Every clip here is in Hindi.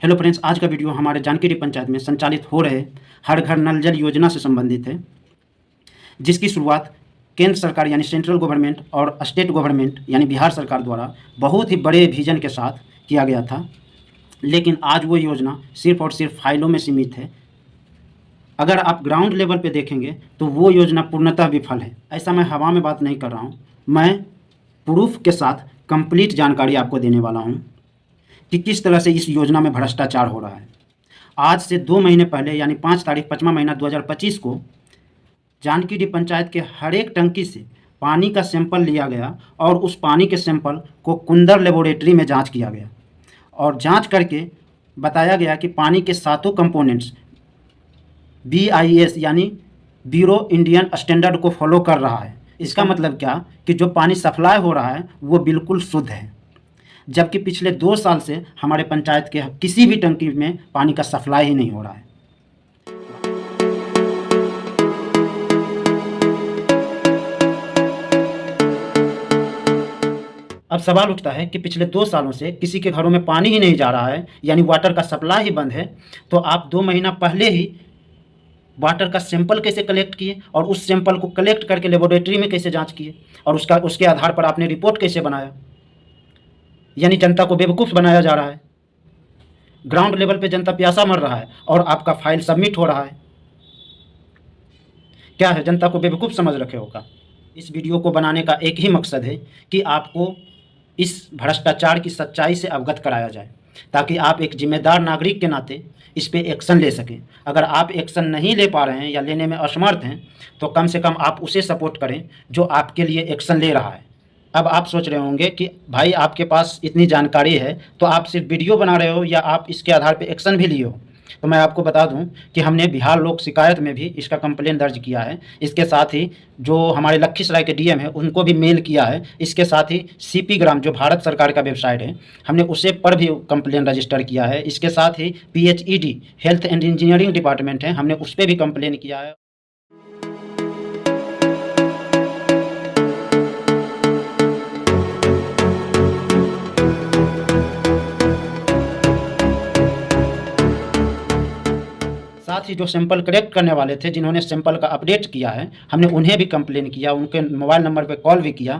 हेलो फ्रेंड्स, आज का वीडियो हमारे जानकी पंचायत में संचालित हो रहे हर घर नल जल योजना से संबंधित है, जिसकी शुरुआत केंद्र सरकार यानी सेंट्रल गवर्नमेंट और स्टेट गवर्नमेंट यानी बिहार सरकार द्वारा बहुत ही बड़े विजन के साथ किया गया था। लेकिन आज वो योजना सिर्फ और सिर्फ फाइलों में सीमित है। अगर आप ग्राउंड लेवल पे देखेंगे तो वो योजना पूर्णतः विफल है। ऐसा मैं हवा में बात नहीं कर रहा हूँ, मैं प्रूफ के साथ कंप्लीट जानकारी आपको देने वाला हूँ कि किस तरह से इस योजना में भ्रष्टाचार हो रहा है। आज से 2 महीने पहले यानी 5 तारीख 5वां महीना 2025 को जानकी पंचायत के हर एक टंकी से पानी का सैंपल लिया गया और उस पानी के सैंपल को कुंदर लेबोरेटरी में जांच किया गया और जांच करके बताया गया कि पानी के सातों कंपोनेंट्स BIS यानी ब्यूरो इंडियन स्टैंडर्ड को फॉलो कर रहा है। इसका मतलब क्या कि जो पानी सप्लाई हो रहा है वो बिल्कुल शुद्ध है, जबकि पिछले 2 साल से हमारे पंचायत के किसी भी टंकी में पानी का सप्लाई ही नहीं हो रहा है। अब सवाल उठता है कि पिछले 2 सालों से किसी के घरों में पानी ही नहीं जा रहा है, यानी वाटर का सप्लाई ही बंद है, तो आप 2 महीना पहले ही वाटर का सैंपल कैसे कलेक्ट किए और उस सैंपल को कलेक्ट करके लेबोरेटरी में कैसे जांच किए और उसके आधार पर आपने रिपोर्ट कैसे बनाया? यानी जनता को बेवकूफ़ बनाया जा रहा है। ग्राउंड लेवल पे जनता प्यासा मर रहा है और आपका फाइल सबमिट हो रहा है। क्या है, जनता को बेवकूफ़ समझ रखे होगा। इस वीडियो को बनाने का एक ही मकसद है कि आपको इस भ्रष्टाचार की सच्चाई से अवगत कराया जाए, ताकि आप एक जिम्मेदार नागरिक के नाते इस पे एक्शन ले सकें। अगर आप एक्शन नहीं ले पा रहे हैं या लेने में असमर्थ हैं तो कम से कम आप उसे सपोर्ट करें जो आपके लिए एक्शन ले रहा है। अब आप सोच रहे होंगे कि भाई आपके पास इतनी जानकारी है तो आप सिर्फ वीडियो बना रहे हो या आप इसके आधार पे एक्शन भी लिए हो। तो मैं आपको बता दूं कि हमने बिहार लोक शिकायत में भी इसका कंप्लेन दर्ज किया है। इसके साथ ही जो हमारे लखीसराय के DM है उनको भी मेल किया है। इसके साथ ही CP ग्राम जो भारत सरकार का वेबसाइट है हमने उसे पर भी कंप्लेन रजिस्टर किया है। इसके साथ ही PHED health and engineering department है, हमने उस पर भी कंप्लेन किया है। साथ ही जो सैंपल कलेक्ट करने वाले थे जिन्होंने सैंपल का अपडेट किया है हमने उन्हें भी कंप्लेन किया, उनके मोबाइल नंबर पे कॉल भी किया।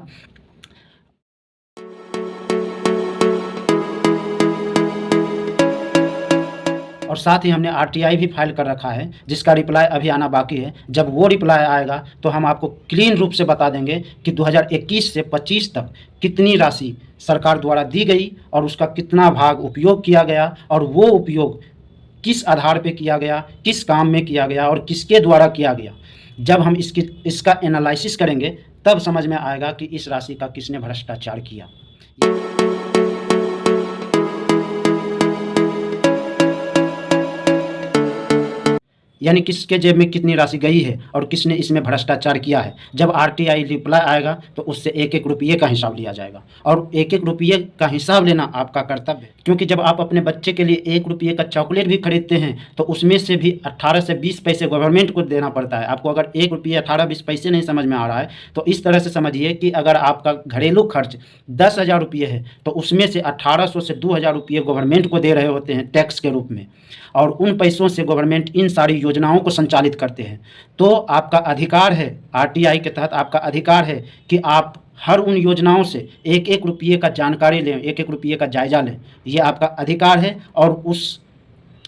और साथ ही हमने RTI भी फाइल कर रखा है जिसका रिप्लाई अभी आना बाकी है। जब वो रिप्लाई आएगा तो हम आपको क्लीन रूप से बता देंगे कि 2021 से 25 तक कितनी राशि सरकार द्वारा दी गई और उसका कितना भाग उपयोग किया गया और वो उपयोग किस आधार पे किया गया, किस काम में किया गया और किसके द्वारा किया गया। जब हम इसका एनालिसिस करेंगे तब समझ में आएगा कि इस राशि का किसने भ्रष्टाचार किया। यानी किसके जेब में कितनी राशि गई है और किसने इसमें भ्रष्टाचार किया है। जब RTI रिप्लाई आएगा तो उससे एक एक रुपये का हिसाब लिया जाएगा और एक एक रुपये का हिसाब लेना आपका कर्तव्य है, क्योंकि जब आप अपने बच्चे के लिए 1 रुपये का चॉकलेट भी खरीदते हैं तो उसमें से भी 18 से 20 पैसे गवर्नमेंट को देना पड़ता है। आपको अगर 1 रुपये 18-20 पैसे नहीं समझ में आ रहा है तो इस तरह से समझिए कि अगर आपका घरेलू खर्च 10,000 रुपये है तो उसमें से 1800 से 2,000 रुपये गवर्नमेंट को दे रहे होते हैं टैक्स के रूप में, और उन पैसों से गवर्नमेंट इन सारी योजनाओं को संचालित करते हैं। तो आपका अधिकार है, RTI के तहत आपका अधिकार है कि आप हर उन योजनाओं से एक एक रुपये का जानकारी लें, एक एक रुपये का जायजा लें। ये आपका अधिकार है और उस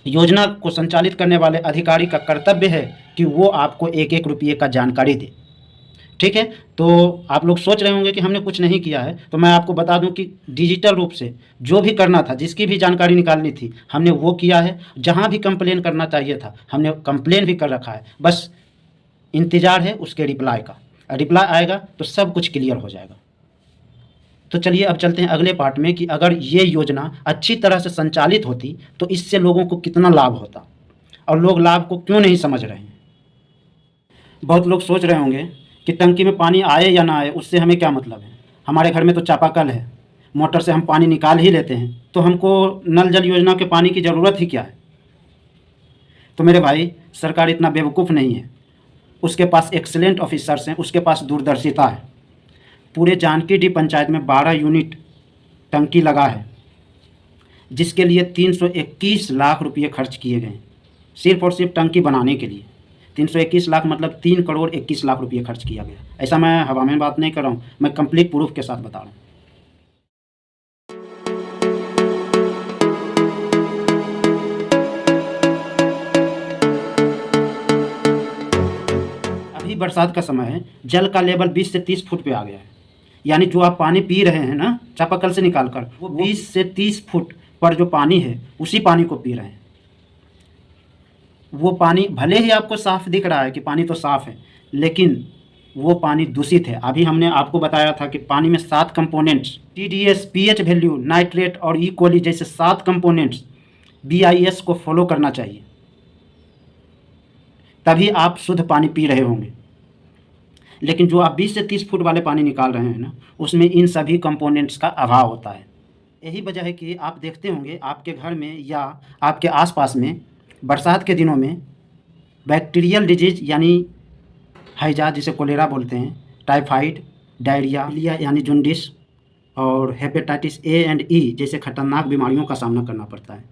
योजना को संचालित करने वाले अधिकारी का कर्तव्य है कि वो आपको एक एक रुपये का जानकारी दे। ठीक है, तो आप लोग सोच रहे होंगे कि हमने कुछ नहीं किया है, तो मैं आपको बता दूं कि डिजिटल रूप से जो भी करना था, जिसकी भी जानकारी निकालनी थी हमने वो किया है। जहां भी कंप्लेन करना चाहिए था हमने कंप्लेन भी कर रखा है, बस इंतज़ार है उसके रिप्लाई का। रिप्लाई आएगा तो सब कुछ क्लियर हो जाएगा। तो चलिए अब चलते हैं अगले पार्ट में कि अगर ये योजना अच्छी तरह से संचालित होती तो इससे लोगों को कितना लाभ होता और लोग लाभ को क्यों नहीं समझ रहे हैं। बहुत लोग सोच रहे होंगे कि टंकी में पानी आए या ना आए उससे हमें क्या मतलब है, हमारे घर में तो चापाकल है, मोटर से हम पानी निकाल ही लेते हैं, तो हमको नल जल योजना के पानी की ज़रूरत ही क्या है। तो मेरे भाई, सरकार इतना बेवकूफ़ नहीं है, उसके पास एक्सीलेंट ऑफिसर्स हैं, उसके पास दूरदर्शिता है। पूरे जानकी पंचायत में 12 यूनिट टंकी लगा है, जिसके लिए 321 लाख रुपये खर्च किए गए, सिर्फ और सिर्फ टंकी बनाने के लिए। 321 लाख मतलब 3 करोड़ 21 लाख रुपये खर्च किया गया। ऐसा मैं हवा में बात नहीं कर रहा हूँ, मैं कंप्लीट प्रूफ के साथ बता रहा हूँ। अभी बरसात का समय है, जल का लेवल 20 से 30 फुट पे आ गया है। यानी जो आप पानी पी रहे हैं ना चापाकल से निकाल कर, वो 20 से 30 फुट पर जो पानी है उसी पानी को पी रहे हैं। वो पानी भले ही आपको साफ दिख रहा है कि पानी तो साफ है, लेकिन वो पानी दूषित है। अभी हमने आपको बताया था कि पानी में 7 components TDS, pH value, nitrate और ई कोली जैसे 7 कंपोनेंट्स BIS को फॉलो करना चाहिए, तभी आप शुद्ध पानी पी रहे होंगे। लेकिन जो आप 20 से 30 फुट वाले पानी निकाल रहे हैं ना, उसमें इन सभी कंपोनेंट्स का अभाव होता है। यही वजह है कि आप देखते होंगे आपके घर में या आपके आसपास में बरसात के दिनों में बैक्टीरियल डिजीज यानी हैजा जिसे कोलेरा बोलते हैं, टाइफाइड, डायरिया यानी जूंडिस और हेपेटाइटिस A एंड E जैसे खतरनाक बीमारियों का सामना करना पड़ता है।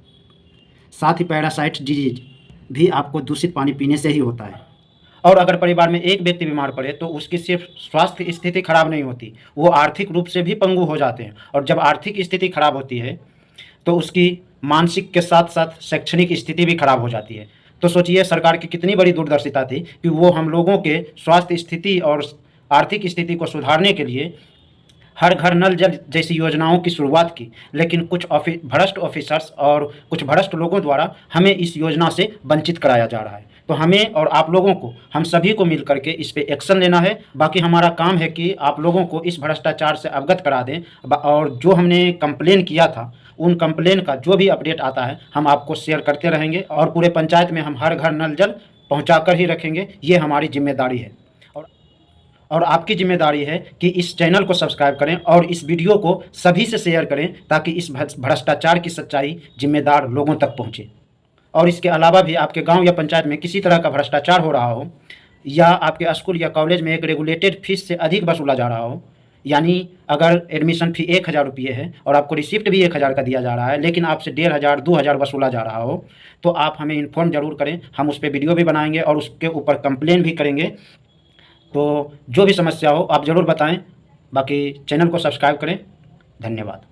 साथ ही पैरासाइट डिजीज भी आपको दूषित पानी पीने से ही होता है। और अगर परिवार में एक व्यक्ति बीमार पड़े तो उसकी सिर्फ स्वास्थ्य स्थिति खराब नहीं होती, वो आर्थिक रूप से भी पंगु हो जाते हैं। और जब आर्थिक स्थिति खराब होती है तो उसकी मानसिक के साथ साथ शैक्षणिक स्थिति भी खराब हो जाती है। तो सोचिए सरकार की कितनी बड़ी दूरदर्शिता थी कि वो हम लोगों के स्वास्थ्य स्थिति और आर्थिक स्थिति को सुधारने के लिए हर घर नल जल जैसी योजनाओं की शुरुआत की। लेकिन कुछ भ्रष्ट ऑफिसर्स और कुछ भ्रष्ट लोगों द्वारा हमें इस योजना से वंचित कराया जा रहा है। तो हमें और आप लोगों को, हम सभी को मिल करके इस पे एक्शन लेना है। बाकी हमारा काम है कि आप लोगों को इस भ्रष्टाचार से अवगत करा दें, और जो हमने कंप्लेन किया था उन कंप्लेन का जो भी अपडेट आता है हम आपको शेयर करते रहेंगे। और पूरे पंचायत में हम हर घर नल जल पहुँचा कर ही रखेंगे, ये हमारी जिम्मेदारी है। और आपकी जिम्मेदारी है कि इस चैनल को सब्सक्राइब करें और इस वीडियो को सभी से शेयर करें, ताकि इस भ्रष्टाचार की सच्चाई जिम्मेदार लोगों तक पहुंचे। और इसके अलावा भी आपके गांव या पंचायत में किसी तरह का भ्रष्टाचार हो रहा हो, या आपके स्कूल या कॉलेज में एक रेगुलेटेड फीस से अधिक वसूला जा रहा हो, यानी अगर एडमिशन फ़ी 1000 रुपये है और आपको रिसिप्ट भी 1000 का दिया जा रहा है, लेकिन आपसे 1500 2000 वसूला जा रहा हो, तो आप हमें इन्फॉर्म ज़रूर करें। हम उस पर वीडियो भी बनाएंगे और उसके ऊपर कंप्लेन भी करेंगे। तो जो भी समस्या हो आप ज़रूर बताएं। बाकी चैनल को सब्सक्राइब करें। धन्यवाद।